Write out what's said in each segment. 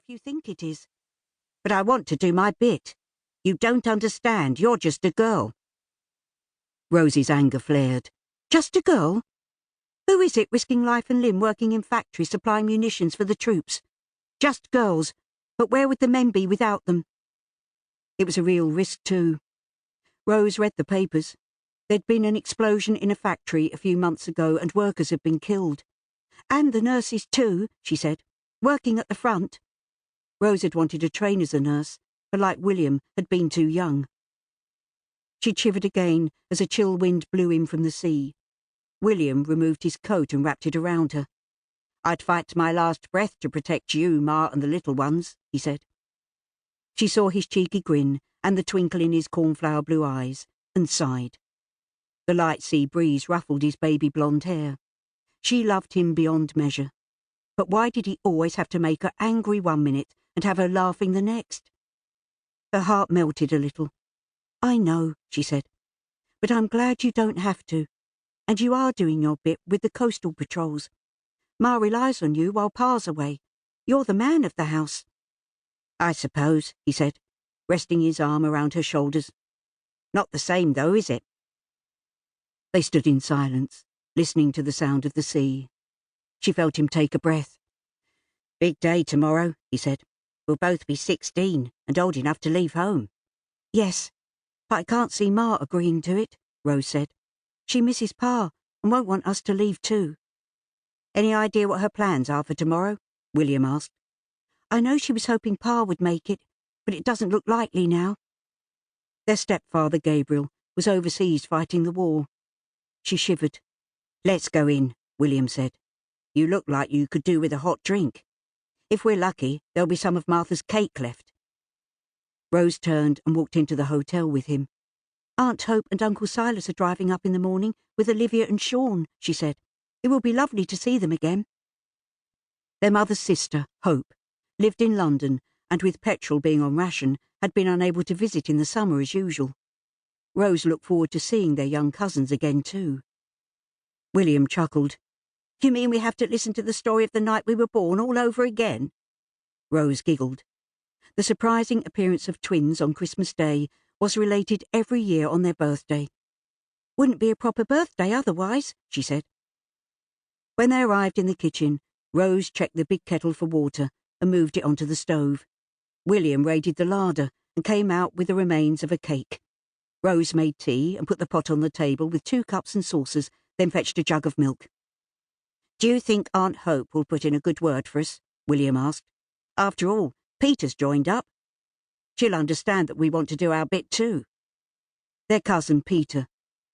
you think it is. But I want to do my bit. You don't understand. You're just a girl. Rose's anger flared. Just a girl? Who is it risking life and limb working in factories supplying munitions for the troops? Just girls. But where would the men be without them? It was a real risk too. Rose read the papers. There'd been an explosion in a factory a few months ago and workers had been killed. And the nurses too, she said, working at the front. Rose had wanted to train as a nurse, but like William, had been too young. She shivered again as a chill wind blew in from the sea. William removed his coat and wrapped it around her. I'd fight to my last breath to protect you, Ma, and the little ones, he said. She saw his cheeky grin and the twinkle in his cornflower blue eyes, and sighed. The light sea breeze ruffled his baby blonde hair. She loved him beyond measure. But why did he always have to make her angry one minute and have her laughing the next? Her heart melted a little. I know, she said, but I'm glad you don't have to. And you are doing your bit with the coastal patrols. Ma relies on you while Pa's away. You're the man of the house. I suppose, he said, resting his arm around her shoulders. Not the same, though, is it? They stood in silence, listening to the sound of the sea. She felt him take a breath. Big day tomorrow, he said. We'll both be 16 and old enough to leave home. Yes, but I can't see Ma agreeing to it, Rose said. She misses Pa and won't want us to leave too. Any idea what her plans are for tomorrow? William asked. I know she was hoping Pa would make it, but it doesn't look likely now. Their stepfather, Gabriel, was overseas fighting the war. She shivered. Let's go in, William said. You look like you could do with a hot drink. If we're lucky, there'll be some of Martha's cake left. Rose turned and walked into the hotel with him. Aunt Hope and Uncle Silas are driving up in the morning with Olivia and Sean, she said. It will be lovely to see them again. Their mother's sister, Hope, lived in London and with petrol being on ration, had been unable to visit in the summer as usual. Rose looked forward to seeing their young cousins again too. William chuckled. You mean we have to listen to the story of the night we were born all over again? Rose giggled. The surprising appearance of twins on Christmas Day was related every year on their birthday. Wouldn't be a proper birthday otherwise, she said. When they arrived in the kitchen, Rose checked the big kettle for water and moved it onto the stove. William raided the larder and came out with the remains of a cake. Rose made tea and put the pot on the table with 2 cups and saucers, then fetched a jug of milk. Do you think Aunt Hope will put in a good word for us? William asked. After all, Peter's joined up. She'll understand that we want to do our bit too. Their cousin Peter,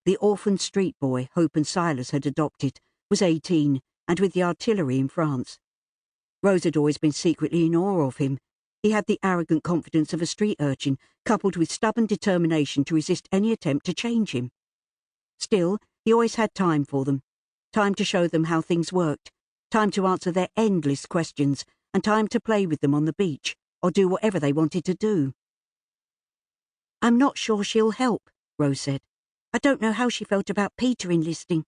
the orphan street boy Hope and Silas had adopted, was 18 and with the artillery in France. Rose had always been secretly in awe of him. He had the arrogant confidence of a street urchin, coupled with stubborn determination to resist any attempt to change him. Still, he always had time for them. Time to show them how things worked, time to answer their endless questions, and time to play with them on the beach, or do whatever they wanted to do. I'm not sure she'll help, Rose said. I don't know how she felt about Peter enlisting.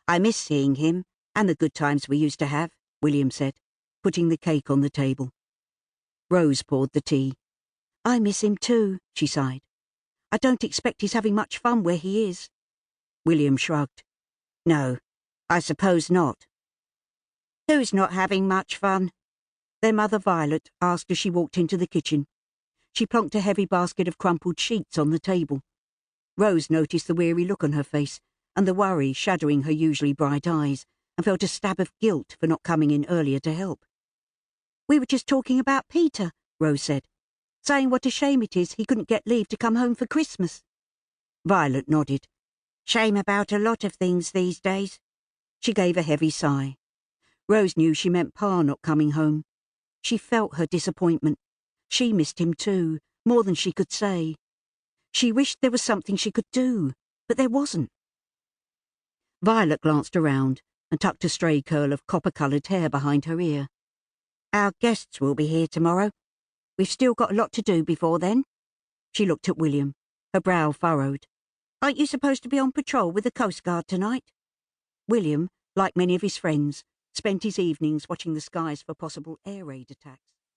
I miss seeing him, and the good times we used to have, William said, putting the cake on the table. Rose poured the tea. I miss him too, she sighed. I don't expect he's having much fun where he is. William shrugged. No, I suppose not. Who's not having much fun? Their mother Violet asked as she walked into the kitchen. She plonked a heavy basket of crumpled sheets on the table. Rose noticed the weary look on her face and the worry shadowing her usually bright eyes, and felt a stab of guilt for not coming in earlier to help. We were just talking about Peter, Rose said, saying what a shame it is he couldn't get leave to come home for Christmas. Violet nodded. Shame about a lot of things these days. She gave a heavy sigh. Rose knew she meant Pa not coming home. She felt her disappointment. She missed him too, more than she could say. She wished there was something she could do, but there wasn't. Violet glanced around and tucked a stray curl of copper-coloured hair behind her ear. Our guests will be here tomorrow. We've still got a lot to do before then. She looked at William, her brow furrowed. Aren't you supposed to be on patrol with the Coast Guard tonight? William, like many of his friends, spent his evenings watching the skies for possible air raid attacks.